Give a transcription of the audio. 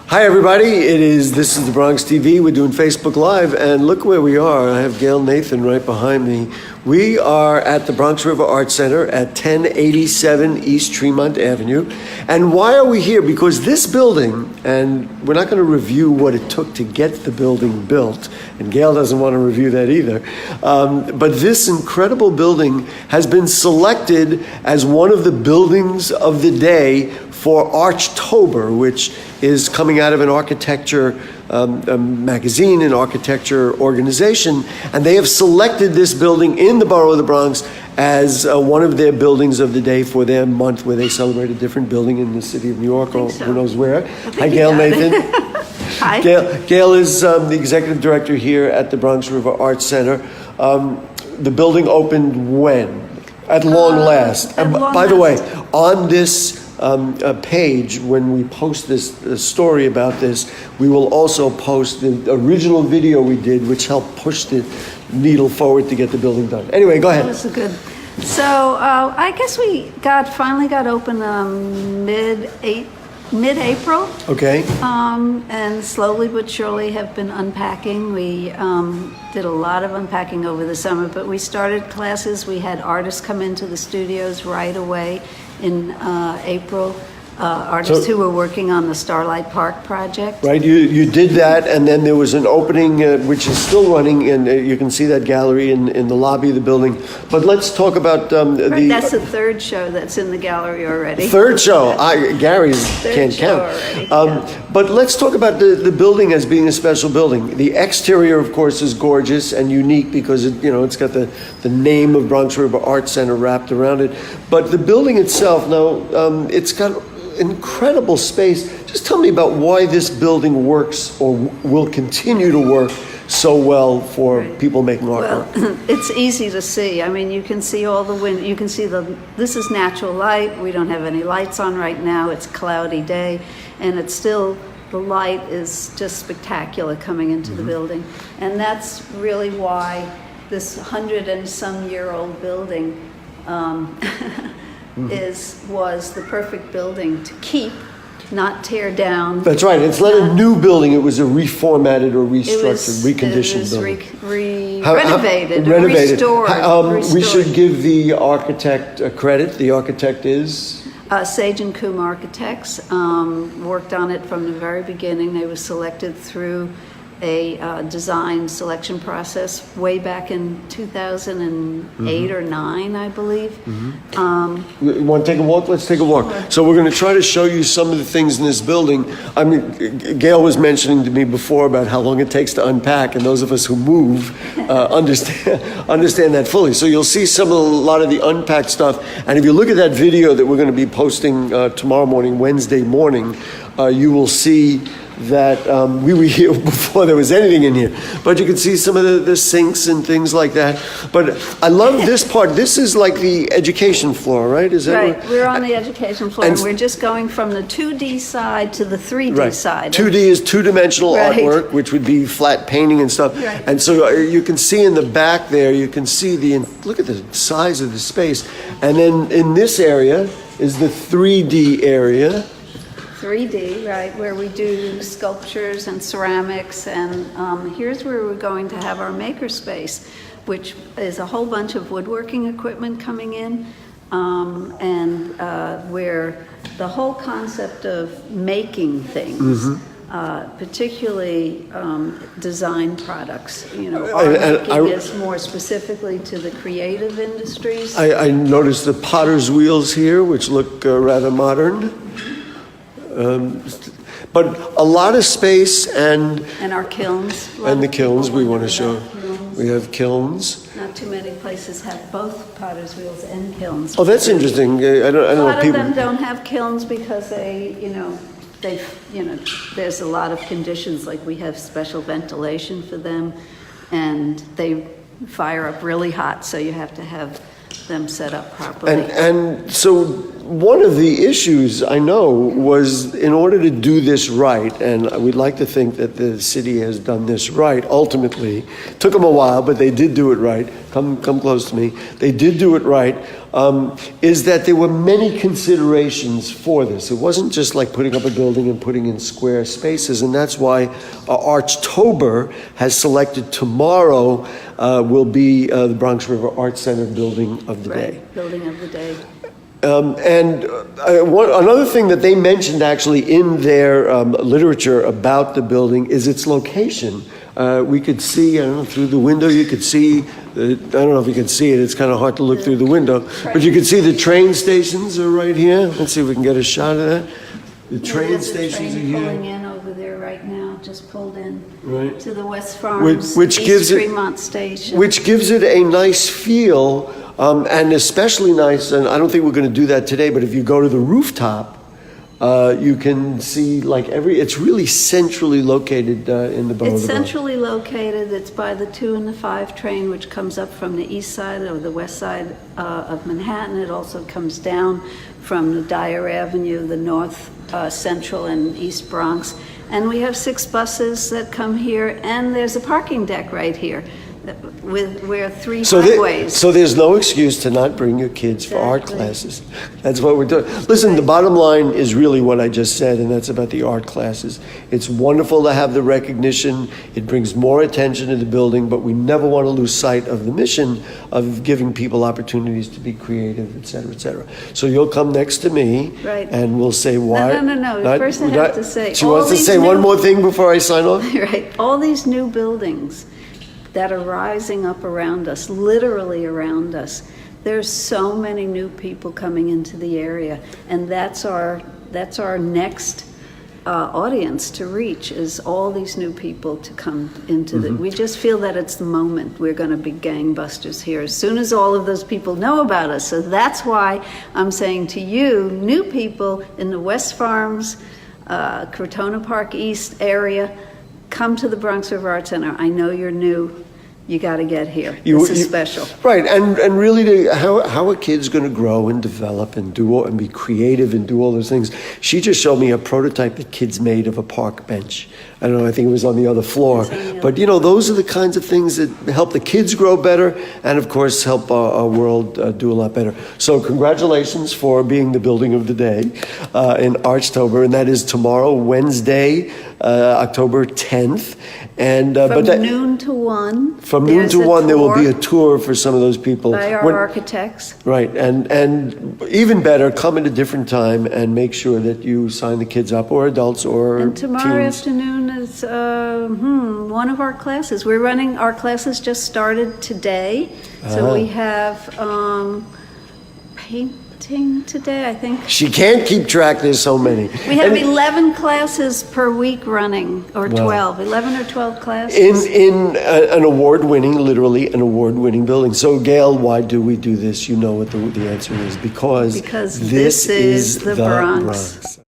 Hi everybody, this is the Bronx TV. We're doing Facebook Live, and look where we are. I have Gail Nathan right behind me. We are at the Bronx River Art Center at 1087 East Tremont Avenue. And why are we here? Because this building, and we're not going to review what it took to get the building built, and Gail doesn't want to review that either, but this incredible building has been selected as one of the buildings of the day for Archtober, which is coming out of an architecture magazine, an architecture organization, and they have selected this building in the borough of the Bronx as one of their buildings of the day for their month where they celebrate a different building in the city of New York or who knows where. Hi, Gail Nathan. Hi. Gail is the executive director here at the Bronx River Art Center. The building opened when? At long last. And by the way, on this page, when we post this story about this, we will also post the original video we did, which helped push the needle forward to get the building done. Anyway, go ahead. That was good. So I guess we finally got open mid-April. Okay. And slowly but surely have been unpacking. We did a lot of unpacking over the summer, but we started classes. We had artists come into the studios right away in April. Artists who were working on the Starlight Park project. Right, you did that, and then there was an opening which is still running, and you can see that gallery in the lobby of the building. But let's talk about that's the third show that's in the gallery already. Third show. Gary's can't count. But let's talk about the building as being a special building. The exterior, of course, is gorgeous and unique because it's got the name of Bronx River Art Center wrapped around it. But the building itself, now, it's got incredible space. Just tell me about why this building works or will continue to work so well for people making artwork. Well, it's easy to see. I mean, you can see all the wind. You can see this is natural light. We don't have any lights on right now. It's a cloudy day, and it's still, the light is just spectacular coming into the building. And that's really why this 100-and-some-year-old building was the perfect building to keep, not tear down. That's right. It's not a new building. It was a reformatted or restructured, reconditioned building. Renovated, restored. We should give the architect credit. The architect is? Sage and Coombe Architects. Worked on it from the very beginning. They were selected through a design selection process way back in 2008 or 9, I believe. You want to take a walk? Let's take a walk. Sure. So we're going to try to show you some of the things in this building. I mean, Gail was mentioning to me before about how long it takes to unpack, and those of us who move understand that fully. So you'll see a lot of the unpacked stuff, and if you look at that video that we're going to be posting tomorrow morning, Wednesday morning, you will see that we were here before there was anything in here. But you can see some of the sinks and things like that. But I love this part. This is like the education floor, right? Is that right? We're on the education floor, and we're just going from the 2D side to the 3D side. 2D is two-dimensional artwork, which would be flat painting and stuff. Right. And so you can see in the back there, you can see look at the size of the space. And then in this area is the 3D area. 3D, right, where we do sculptures and ceramics, and here's where we're going to have our maker space, which is a whole bunch of woodworking equipment coming in, and where the whole concept of making things, particularly design products, making is more specifically to the creative industries. I noticed the potter's wheels here, which look rather modern. But a lot of space and our kilns. And the kilns we want to show. We have kilns. Not too many places have both potter's wheels and kilns. Oh, that's interesting. I don't a lot know. of them don't have kilns because there's a lot of conditions, like we have special ventilation for them, and they fire up really hot, so you have to have them set up properly. And so one of the issues I know was in order to do this right, and we'd like to think that the city has done this right ultimately. Took them a while, but they did do it right. Come close to me. They did do it right. Is that there were many considerations for this. It wasn't just like putting up a building and putting in square spaces, and that's why Archtober has selected tomorrow will be the Bronx River Arts Center Building of the Day. Building of the Day. Another thing that they mentioned actually in their literature about the building is its location. We could see, I don't know, through the window, you could see, I don't know if you can see it, it's kind of hard to look through the window, but you can see the train stations are right here. Let's see if we can get a shot of that. The train stations are here. Pulling in over there right now, just pulled in Right. to the West Farms, Which East gives Fremont Station. Which gives it a nice feel, and especially nice, and I don't think we're going to do that today, but if you go to the rooftop, you can see like it's really centrally located in the Boulevard. It's centrally located. It's by the 2 and the 5 train, which comes up from the east side or the west side of Manhattan. It also comes down from the Dyer Avenue, the north, central, and east Bronx. And we have 6 buses that come here, and there's a parking deck right here where 3 highways. So there's no excuse to not bring your kids for art Exactly. classes. That's what we're doing. Listen, the bottom line is really what I just said, and that's about the art classes. It's wonderful to have the recognition. It brings more attention to the building, but we never want to lose sight of the mission of giving people opportunities to be creative, et cetera, et cetera. So you'll come next to me, Right. and we'll say why. No. First I have to say, She all wants to these say one new- more thing before I sign off? Right, all these new buildings that are rising up around us, literally around us. There's so many new people coming into the area, and that's our next audience to reach, is all these new people to come into the. We just feel that it's the moment we're going to be gangbusters here as soon as all of those people know about us. So that's why I'm saying to you, new people in the West Farms, Crotona Park East area, come to the Bronx River Art Center. I know you're new. You got to get here. This is special. Right, and really, how are kids going to grow and develop and and be creative and do all those things? She just showed me a prototype that kids made of a park bench. I don't know, I think it was on the other floor. But, those are the kinds of things that help the kids grow better and, of course, help our world do a lot better. So congratulations for being the building of the day in Archtober, and that is tomorrow, Wednesday, October 10th. And From noon to 1. From noon to 1, there will be a tour for some of those people. By our architects. Right, and even better, come at a different time and make sure that you sign the kids up, or adults, or And tomorrow teens. afternoon is one of our classes. We're running, our classes just started today. So we have painting today, I think. She can't keep track, there's so many. We have And 11 classes per week running, or Wow. 12, 11 or 12 classes. in an award-winning, literally an award-winning building. So, Gail, why do we do this? You know what the answer is. Because Because this is the Bronx. Bronx.